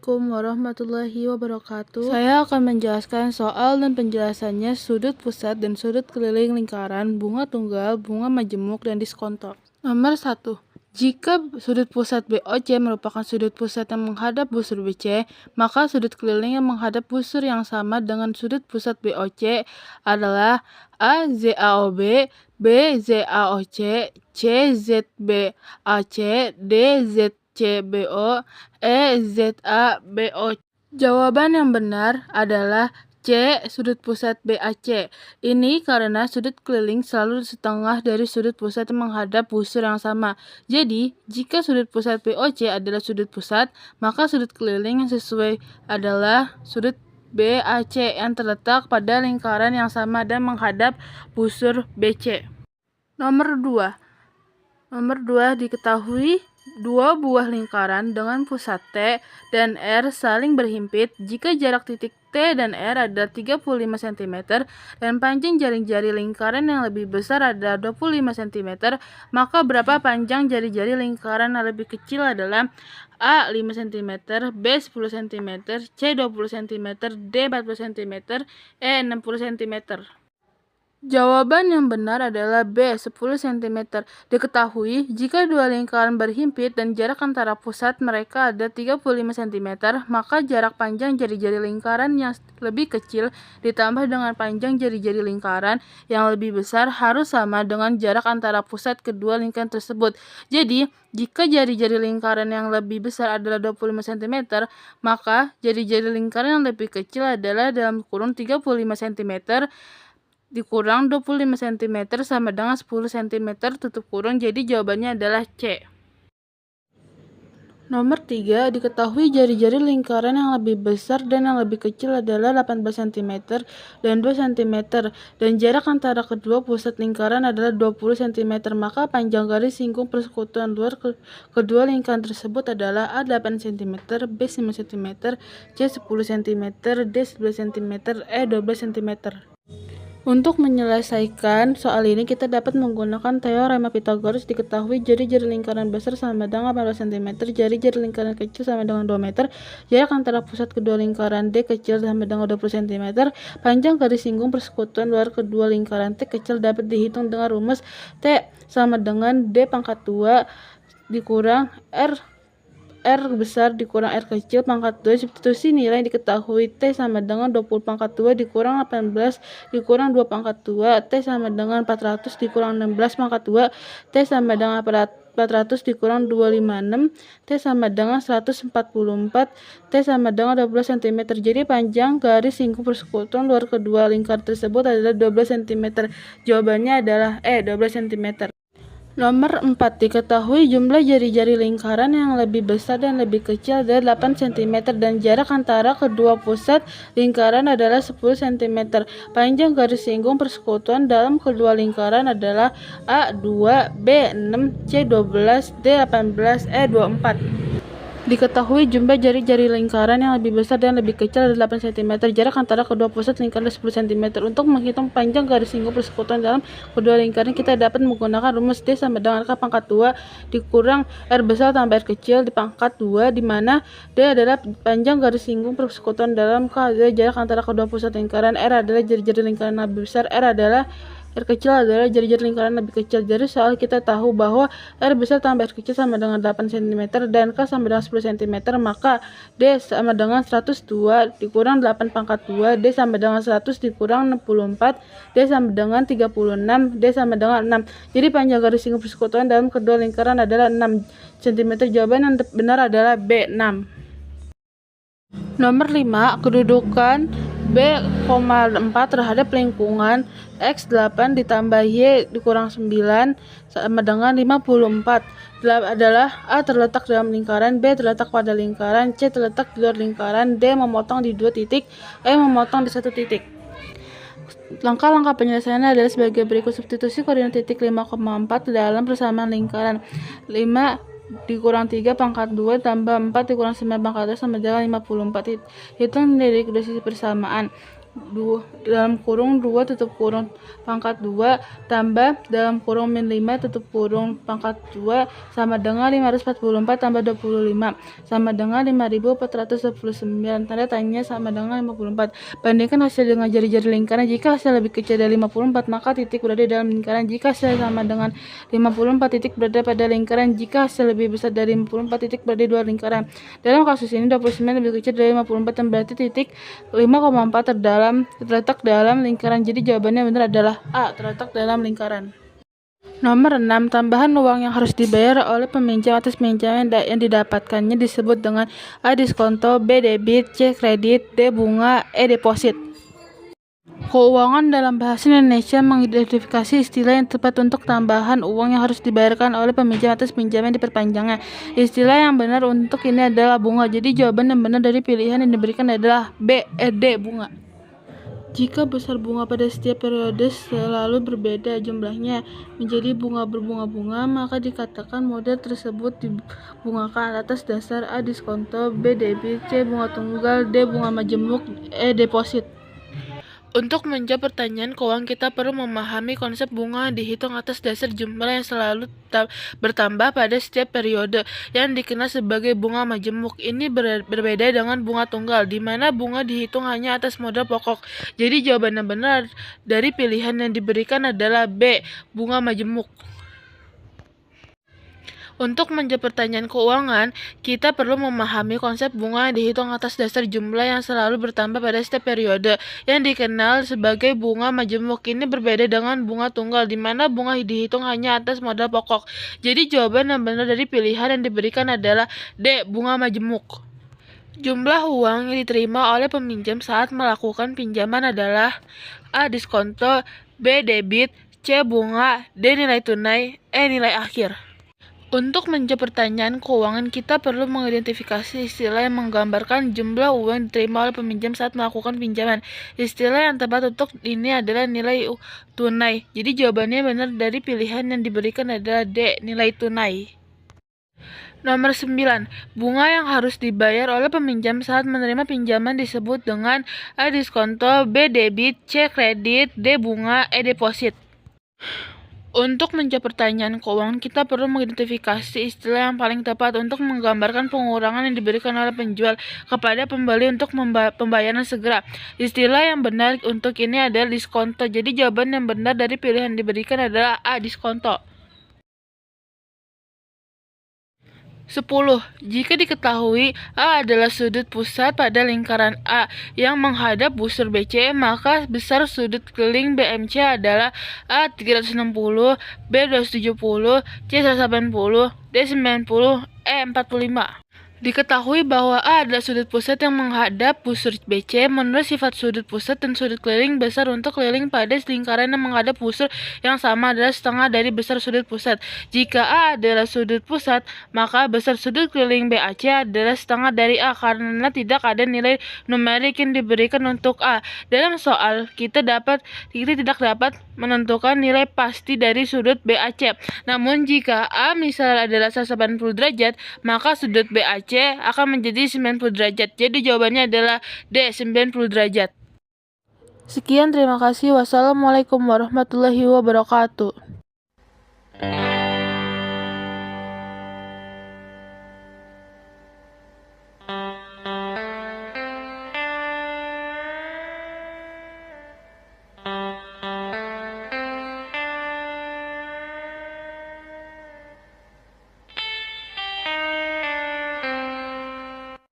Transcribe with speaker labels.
Speaker 1: Assalamualaikum warahmatullahi wabarakatuh. Saya akan menjelaskan soal dan penjelasannya sudut pusat dan sudut keliling lingkaran, bunga tunggal, bunga majemuk, dan diskontor. Nomor 1. Jika sudut pusat BOC merupakan sudut pusat yang menghadap busur BC, maka sudut keliling yang menghadap busur yang sama dengan sudut pusat BOC adalah A. ZAOB, B. ZAOC, C. ZBAC, D. ZCBO, E. ZABO. Jawaban yang benar adalah C. Sudut pusat BAC. Ini karena sudut keliling selalu setengah dari sudut pusat yang menghadap busur yang sama. Jadi, jika sudut pusat BOC adalah sudut pusat, maka sudut keliling yang sesuai adalah sudut BAC yang terletak pada lingkaran yang sama dan menghadap busur BC. Nomor 2 diketahui dua buah lingkaran dengan pusat T dan R saling berhimpit jika jarak titik T dan R adalah 35 cm dan panjang jari-jari lingkaran yang lebih besar adalah 25 cm, maka berapa panjang jari-jari lingkaran yang lebih kecil adalah A. 5 cm, B. 10 cm, C. 20 cm, D. 40 cm, E. 60 cm. Jawaban yang benar adalah B. 10 cm. Diketahui jika dua lingkaran berhimpit dan jarak antara pusat mereka ada 35 cm, maka jarak panjang jari-jari lingkaran yang lebih kecil ditambah dengan panjang jari-jari lingkaran yang lebih besar harus sama dengan jarak antara pusat kedua lingkaran tersebut. Jadi, jika jari-jari lingkaran yang lebih besar adalah 25 cm, maka jari-jari lingkaran yang lebih kecil adalah dalam kurung 35 cm dikurang 25 cm sama dengan 10 cm tutup kurung, jadi jawabannya adalah C. Nomor 3, diketahui jari-jari lingkaran yang lebih besar dan yang lebih kecil adalah 18 cm dan 2 cm dan jarak antara kedua pusat lingkaran adalah 20 cm, maka panjang garis singgung persekutuan luar kedua lingkaran tersebut adalah A. 8 cm, B. 5 cm, C. 10 cm, D. 11 cm, E. 12 cm. Untuk menyelesaikan soal ini, kita dapat menggunakan teorema Pythagoras. Diketahui jari-jari lingkaran besar sama dengan 18 cm, jari-jari lingkaran kecil sama dengan 2 meter, jarak antara pusat kedua lingkaran D kecil sama dengan 20 cm, panjang garis singgung persekutuan luar kedua lingkaran T kecil dapat dihitung dengan rumus T sama dengan D pangkat 2 dikurang R besar dikurang R kecil pangkat 2. Substitusi nilai diketahui T sama dengan 20 pangkat 2 dikurang 18 dikurang 2 pangkat 2, T sama dengan 400 dikurang 16 pangkat 2, T sama dengan 400 dikurang 256, T sama dengan 144, T sama dengan 12 cm. Jadi panjang garis singgung persekutuan luar kedua lingkaran tersebut adalah 12 cm. Jawabannya adalah E. 12 cm. Nomor 4, diketahui jumlah jari-jari lingkaran yang lebih besar dan lebih kecil adalah 8 cm dan jarak antara kedua pusat lingkaran adalah 10 cm. Panjang garis singgung persekutuan dalam kedua lingkaran adalah A. 2, B. 6, C. 12, D. 18, E. 24. Diketahui jumlah jari-jari lingkaran yang lebih besar dan lebih kecil adalah 8 cm. Jarak antara kedua pusat lingkaran adalah 10 cm. Untuk menghitung panjang garis singgung persekutuan dalam kedua lingkaran, kita dapat menggunakan rumus D sama dengan K pangkat 2 dikurang R besar tambah R kecil di pangkat 2, di mana D adalah panjang garis singgung persekutuan dalam, K adalah jarak antara kedua pusat lingkaran, R adalah jari-jari lingkaran yang lebih besar, R kecil adalah jari-jari lingkaran lebih kecil. Dari soal kita tahu bahwa R besar tambah R kecil sama dengan 8 cm dan K sama dengan 10 cm, maka D sama dengan 102 dikurang 8 pangkat 2, D sama dengan 100 dikurang 64, D sama dengan 36, D sama dengan 6. Jadi panjang garis singgung persekutuan dalam kedua lingkaran adalah 6 cm. Jawaban yang benar adalah B. 6. Nomor 5, kedudukan B,4 terhadap lingkungan X8 ditambah Y dikurang 9 sama dengan 54 adalah A. terletak dalam lingkaran, B. terletak pada lingkaran, C. terletak di luar lingkaran, D. memotong di 2 titik, E. memotong di 1 titik. Langkah-langkah penyelesaiannya adalah sebagai berikut. Substitusi koordinat titik 5,4 dalam persamaan lingkaran. 5 dikurang 3 pangkat 2 tambah 4 dikurang 9 pangkat 2 sama dengan 54. Hitung nilai dari kedua sisi persamaan. dalam kurung 2 tutup kurung pangkat 2 tambah dalam kurung min 5 tutup kurung pangkat 2 sama dengan 544 tambah 25 sama dengan 5429. Tanda tanya sama dengan 54. Bandingkan hasil dengan jari-jari lingkaran. Jika hasil lebih kecil dari 54, maka titik berada dalam lingkaran. Jika hasil sama dengan 54, titik berada pada lingkaran. Jika hasil lebih besar dari 54, titik berada di luar lingkaran. Dalam kasus ini 29 lebih kecil dari 54 dan berarti titik 5,4 terletak dalam lingkaran. Jadi jawabannya benar adalah A, terletak dalam lingkaran. Nomor 6. Tambahan uang yang harus dibayar oleh peminjam atas pinjaman yang didapatkannya disebut dengan A. Diskonto, B. Debit, C. Kredit, D. Bunga, E. Deposit. Keuangan dalam bahasa Indonesia mengidentifikasi istilah yang tepat untuk tambahan uang yang harus dibayarkan oleh peminjam atas pinjaman diperpanjangnya. Istilah yang benar untuk ini adalah bunga. Jadi jawaban yang benar dari pilihan yang diberikan adalah B. D. Bunga. Jika besar bunga pada setiap periode selalu berbeda jumlahnya menjadi bunga berbunga-bunga, maka dikatakan model tersebut dibungakan atas dasar A. Diskonto, B. Debit, C. Bunga tunggal, D. Bunga majemuk, E. Deposit. Untuk menjawab pertanyaan keuangan, kita perlu memahami konsep bunga dihitung atas dasar jumlah yang selalu bertambah pada setiap periode yang dikenal sebagai bunga majemuk. Ini berbeda dengan bunga tunggal, di mana bunga dihitung hanya atas modal pokok. Jadi jawaban yang benar dari pilihan yang diberikan adalah B, bunga majemuk. Untuk menjawab pertanyaan keuangan, kita perlu memahami konsep bunga yang dihitung atas dasar jumlah yang selalu bertambah pada setiap periode yang dikenal sebagai bunga majemuk. Ini berbeda dengan bunga tunggal, di mana bunga dihitung hanya atas modal pokok. Jadi jawaban yang benar dari pilihan yang diberikan adalah D, bunga majemuk. Jumlah uang yang diterima oleh peminjam saat melakukan pinjaman adalah A. Diskonto, B. Debit, C. Bunga, D. Nilai tunai, E. Nilai akhir. Untuk menjawab pertanyaan keuangan, kita perlu mengidentifikasi istilah yang menggambarkan jumlah uang yang diterima oleh peminjam saat melakukan pinjaman. Istilah yang tepat untuk ini adalah nilai tunai. Jadi jawabannya benar dari pilihan yang diberikan adalah D, nilai tunai. Nomor 9. Bunga yang harus dibayar oleh peminjam saat menerima pinjaman disebut dengan A. Diskonto, B. Debit, C. Kredit, D. Bunga, E. Deposit. Untuk menjawab pertanyaan keuangan, kita perlu mengidentifikasi istilah yang paling tepat untuk menggambarkan pengurangan yang diberikan oleh penjual kepada pembeli untuk pembayaran segera. Istilah yang benar untuk ini adalah diskonto. Jadi jawaban yang benar dari pilihan yang diberikan adalah A. Diskonto. 10. Jika diketahui A adalah sudut pusat pada lingkaran A yang menghadap busur BC, maka besar sudut keliling BMC adalah A 360, B 270, C 180, D 90, E 45. Diketahui bahwa A adalah sudut pusat yang menghadap busur BC. Menurut sifat sudut pusat dan sudut keliling, besar untuk keliling pada lingkaran yang menghadap busur yang sama adalah setengah dari besar sudut pusat. Jika A adalah sudut pusat, maka besar sudut keliling BAC adalah setengah dari A karena tidak ada nilai numerik yang diberikan untuk A. Dalam soal, kita tidak dapat menentukan nilai pasti dari sudut BAC. Namun jika A misalnya adalah 180 derajat, maka sudut BAC akan menjadi 90 derajat. Jadi jawabannya adalah D, 90 derajat. Sekian, terima kasih. Wassalamualaikum warahmatullahi wabarakatuh.